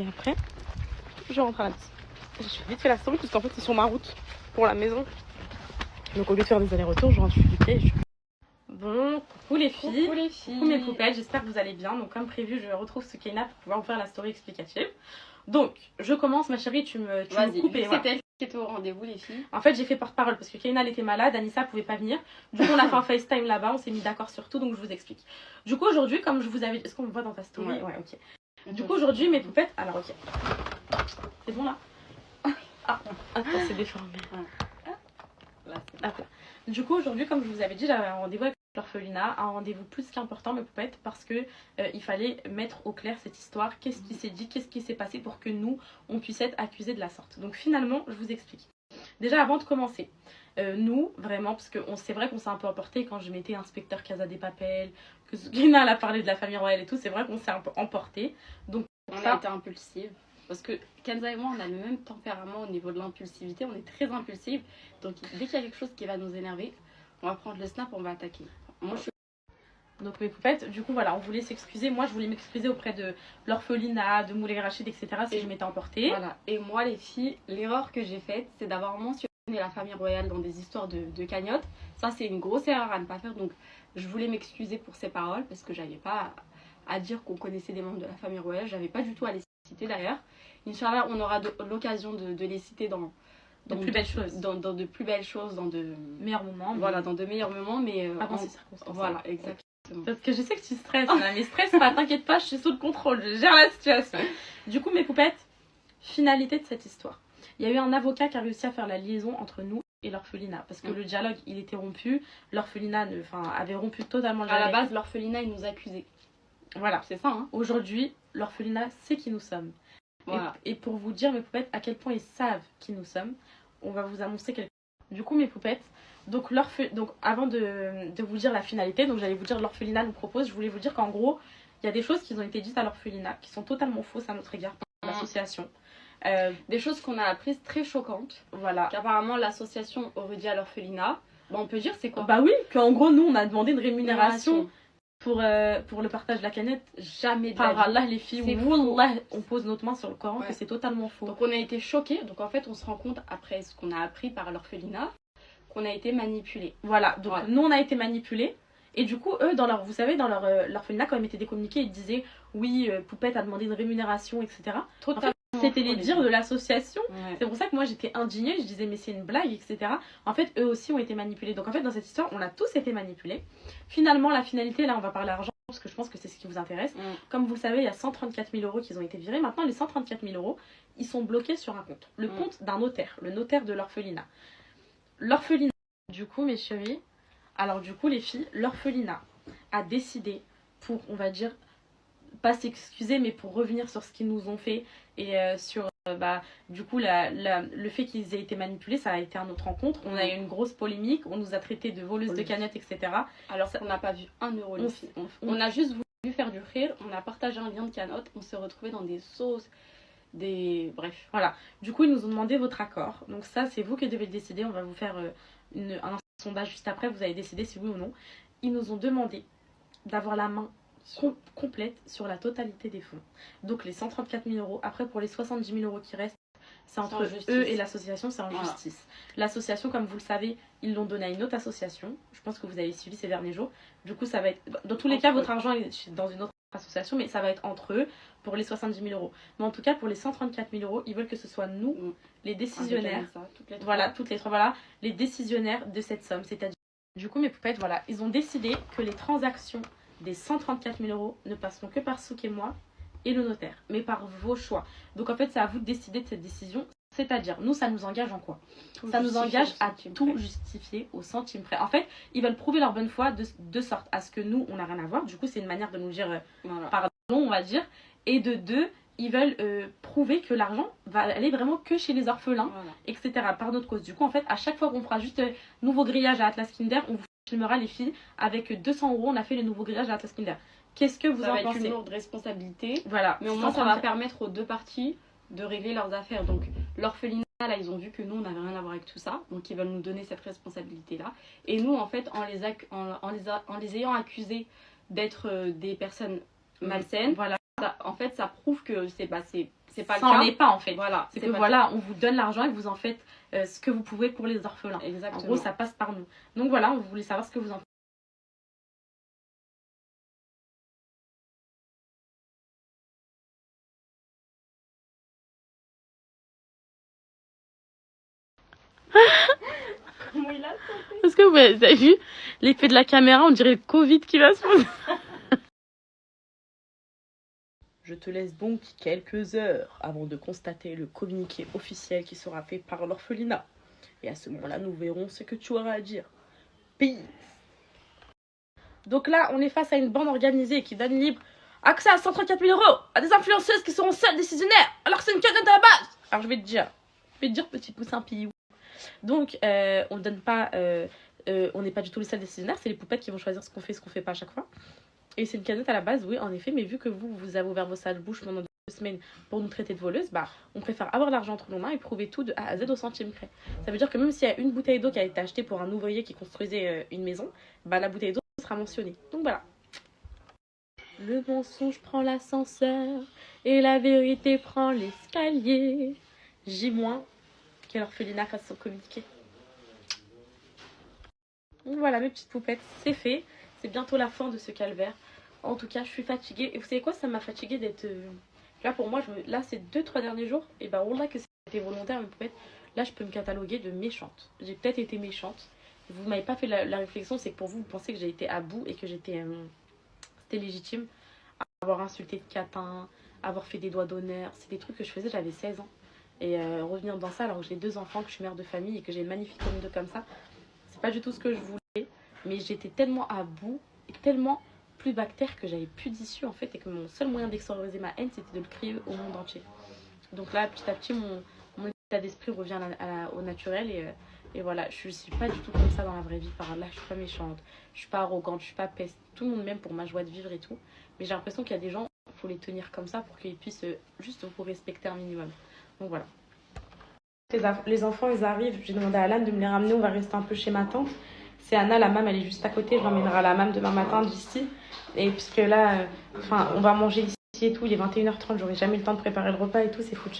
Et après, je rentre à la maison. Je fais vite fait la story parce qu'en fait c'est sur ma route pour la maison. Donc au lieu de faire des allers-retours, je rentre du pied. Bon, coucou les filles, coucou mes poupettes, j'espère que vous allez bien. Donc comme prévu, je retrouve Soukaina pour pouvoir vous faire la story explicative. Donc, je commence ma chérie, tu me coupes et voilà. C'est elle qui était au rendez-vous les filles. En fait, j'ai fait porte-parole parce que Kaina elle était malade, Anissa pouvait pas venir. Du coup, on a fait un FaceTime là-bas, on s'est mis d'accord sur tout, donc je vous explique. Du coup, aujourd'hui, comme je vous avais... Est-ce qu'on me voit dans ta story? Ouais, ok. Du coup, aujourd'hui, mes poupettes... Alors, ok. C'est bon là? Ah, attends, c'est déformé. Hop là. Du coup, aujourd'hui, comme je vous avais dit, j'avais un rendez-vous avec l'orphelinat, un rendez-vous plus qu'important, mes poupettes, parce que il fallait mettre au clair cette histoire. Qu'est-ce qui s'est dit, qu'est-ce qui s'est passé pour que nous, on puisse être accusés de la sorte. Donc finalement, je vous explique. Déjà, avant de commencer, nous, vraiment, parce que c'est vrai qu'on s'est un peu emporté quand je mettais inspecteur Casa des Papel, que Soukaina a parlé de la famille royale et tout, c'est vrai qu'on s'est un peu emporté. Donc, on a été impulsive. Parce que Kenza et moi, on a le même tempérament au niveau de l'impulsivité. On est très impulsive. Donc, dès qu'il y a quelque chose qui va nous énerver, on va prendre le snap, on va attaquer. Moi, je suis... Donc, mes poupettes, du coup, voilà, on voulait s'excuser. Moi, je voulais m'excuser auprès de l'orphelinat, de Moulay Rachid, etc. si je m'étais emportée. Voilà. Et moi, les filles, l'erreur que j'ai faite, c'est d'avoir mentionné la famille royale dans des histoires de cagnotte. Ça, c'est une grosse erreur à ne pas faire. Donc, je voulais m'excuser pour ces paroles parce que j'avais pas à dire qu'on connaissait des membres de la famille royale. J'avais pas du tout à les citer d'ailleurs. Inch'Allah, on aura l'occasion de les citer dans de plus belles choses. Dans de plus belles choses, dans de meilleurs moments. Voilà, dans de meilleurs moments, mais avant ces circonstances. Voilà, exactement. Parce que je sais que tu stresses, là, mais stresse pas, t'inquiète pas, je suis sous le contrôle, je gère la situation. Du coup, mes poupettes, finalité de cette histoire. Il y a eu un avocat qui a réussi à faire la liaison entre nous et l'orphelinat. Parce que le dialogue, il était rompu. L'orphelinat avait rompu totalement le dialogue. À la base, l'orphelinat, il nous accusait. Voilà, c'est ça. Hein. Aujourd'hui, l'orphelinat sait qui nous sommes. Voilà. Et pour vous dire, mes poupettes, à quel point ils savent qui nous sommes, on va vous annoncer quelque chose. Du coup, mes poupettes, donc avant de vous dire la finalité, donc j'allais vous dire l'orphelinat nous propose, je voulais vous dire qu'en gros, il y a des choses qui ont été dites à l'orphelinat qui sont totalement fausses à notre égard par l'association. Des choses qu'on a apprises très choquantes. Voilà. Qu'apparemment l'association aurait dit à l'orphelinat. Bah, on peut dire c'est quoi? Bah oui, qu'en gros nous on a demandé une rémunération pour le partage de la canette. Jamais de par Allah les filles. Wallah, on pose notre main sur le Coran que c'est totalement faux. Donc on a été choqués. Donc en fait on se rend compte après ce qu'on a appris par l'orphelinat qu'on a été manipulés. Voilà. Donc nous on a été manipulés. Et du coup, eux, vous savez, dans l'orphelinat, quand ils mettaient des communiqués, ils disaient oui, Poupette a demandé une rémunération, etc. Totalement. En fait, c'était les dires de l'association. Ouais. C'est pour ça que moi j'étais indignée, je disais mais c'est une blague, etc. En fait, eux aussi ont été manipulés. Donc en fait, dans cette histoire, on a tous été manipulés. Finalement, la finalité, là, on va parler argent parce que je pense que c'est ce qui vous intéresse. Comme vous le savez, il y a 134 000 € qui ont été virés. Maintenant, les 134 000 €, ils sont bloqués sur un compte. Le compte d'un notaire, le notaire de l'orphelinat. L'orphelinat, du coup, mes chéris. Alors du coup les filles, l'orphelinat a décidé pour, on va dire, pas s'excuser mais pour revenir sur ce qu'ils nous ont fait et sur du coup le fait qu'ils aient été manipulés, ça a été à notre rencontre. On a eu une grosse polémique, on nous a traité de voleuses de cagnottes, etc. Alors on n'a pas vu 1 euro les filles. On a juste voulu faire du rire, on a partagé un lien de cagnotte, on s'est retrouvés dans des sauces, bref. Voilà, du coup ils nous ont demandé votre accord. Donc ça c'est vous qui devez le décider, on va vous faire un sondage juste après, vous allez décider si oui ou non. Ils nous ont demandé d'avoir la main complète sur la totalité des fonds. Donc les 134 000 €, après pour les 70 000 € qui restent, c'est entre eux et l'association, c'est en justice. L'association, comme vous le savez, ils l'ont donné à une autre association. Je pense que vous avez suivi ces derniers jours. Du coup, ça va être... Dans tous les cas, votre argent est dans une autre association, mais ça va être entre eux pour les 70 000 €. Mais en tout cas, pour les 134 000 €, ils veulent que ce soit nous, les décisionnaires, toutes les trois, voilà, les décisionnaires de cette somme. C'est-à-dire, du coup, mes poupettes, voilà, ils ont décidé que les transactions des 134 000 € ne passeront que par Souk et moi et le notaire, mais par vos choix. Donc en fait, c'est à vous de décider de cette décision. C'est-à-dire, nous, ça nous engage en quoi? Ça nous engage à tout justifier au centime près. En fait, ils veulent prouver leur bonne foi de sorte à ce que nous, on n'a rien à voir. Du coup, c'est une manière de nous dire pardon, on va dire. Et de deux, ils veulent prouver que l'argent va aller vraiment que chez les orphelins, etc. par notre cause. Du coup, en fait, à chaque fois qu'on fera juste nouveau grillage à Atlas Kinder, on vous filmera les filles avec 200 €, on a fait le nouveau grillage à Atlas Kinder. Qu'est-ce que vous en pensez? Ça va être une lourde responsabilité. Voilà. Mais au moins, ça va permettre aux deux parties de régler leurs affaires. Donc l'orphelinat, là, ils ont vu que nous, on n'avait rien à voir avec tout ça. Donc ils veulent nous donner cette responsabilité-là. Et nous, en fait, en les ayant accusés d'être des personnes malsaines, voilà. En fait, ça prouve que c'est c'est pas le ça en cas. est pas en fait. Voilà, C'est c'est que pas voilà, on vous donne l'argent et vous en faites ce que vous pouvez pour les orphelins. Exactement. En gros, ça passe par nous. Donc voilà, on voulait savoir ce que vous en Comment il a Est-ce que vous avez vu l'effet de la caméra, on dirait le Covid qui va se poser. Je te laisse donc quelques heures avant de constater le communiqué officiel qui sera fait par l'orphelinat. Et à ce moment-là, nous verrons ce que tu auras à dire. Peace. Donc là, on est face à une bande organisée qui donne libre accès à 134 000 € à des influenceuses qui seront seules décisionnaires, alors que c'est une cagnotte à la base. Alors je vais te dire petit poussin pilou. Donc on ne donne pas, on n'est pas du tout les seuls décisionnaires, c'est les poupettes qui vont choisir ce qu'on fait pas à chaque fois. Et c'est une cagnotte à la base, oui, en effet, mais vu que vous avez ouvert vos sales bouches pendant 2 semaines pour nous traiter de voleuses, bah, on préfère avoir l'argent entre nos mains et prouver tout de A à Z au centime près. Ça veut dire que même s'il y a une bouteille d'eau qui a été achetée pour un ouvrier qui construisait une maison, bah, la bouteille d'eau sera mentionnée. Donc voilà. Le mensonge prend l'ascenseur et la vérité prend l'escalier. J-, quel orphelinat fasse son communiqué. Donc voilà mes petites poupettes, c'est fait. C'est bientôt la fin de ce calvaire. En tout cas, je suis fatiguée. Et vous savez quoi, ça m'a fatiguée d'être... Là, pour moi, là, ces 2-3 derniers jours, et bah, on l'a que c'était volontaire, mes poupettes. Là, je peux me cataloguer de méchante. J'ai peut-être été méchante. Vous m'avez pas fait la réflexion, c'est que pour vous, vous pensez que j'ai été à bout et que c'était légitime. Avoir insulté de catin, avoir fait des doigts d'honneur. C'est des trucs que je faisais, j'avais 16 ans. Et revenir dans ça alors que j'ai 2 enfants, que je suis mère de famille et que j'ai une magnifique communauté comme ça, c'est pas du tout ce que je voulais. Mais j'étais tellement à bout et tellement plus bactère que j'avais plus d'issue en fait. Et que mon seul moyen d'extérioriser ma haine, c'était de le crier au monde entier. Donc là, petit à petit, mon état d'esprit revient au naturel. Et voilà, je suis pas du tout comme ça dans la vraie vie. Par là, je suis pas méchante, je suis pas arrogante, je suis pas peste. Tout le monde m'aime pour ma joie de vivre et tout. Mais j'ai l'impression qu'il y a des gens, il faut les tenir comme ça pour qu'ils puissent juste vous respecter un minimum. Donc voilà. Les enfants, ils arrivent. J'ai demandé à Alan de me les ramener. On va rester un peu chez ma tante. C'est Anna, la mam, elle est juste à côté. Je l'emmènerai à la mam demain matin d'ici. Et puisque là, on va manger ici et tout. Il est 21h30. J'aurai jamais le temps de préparer le repas et tout. C'est foutu.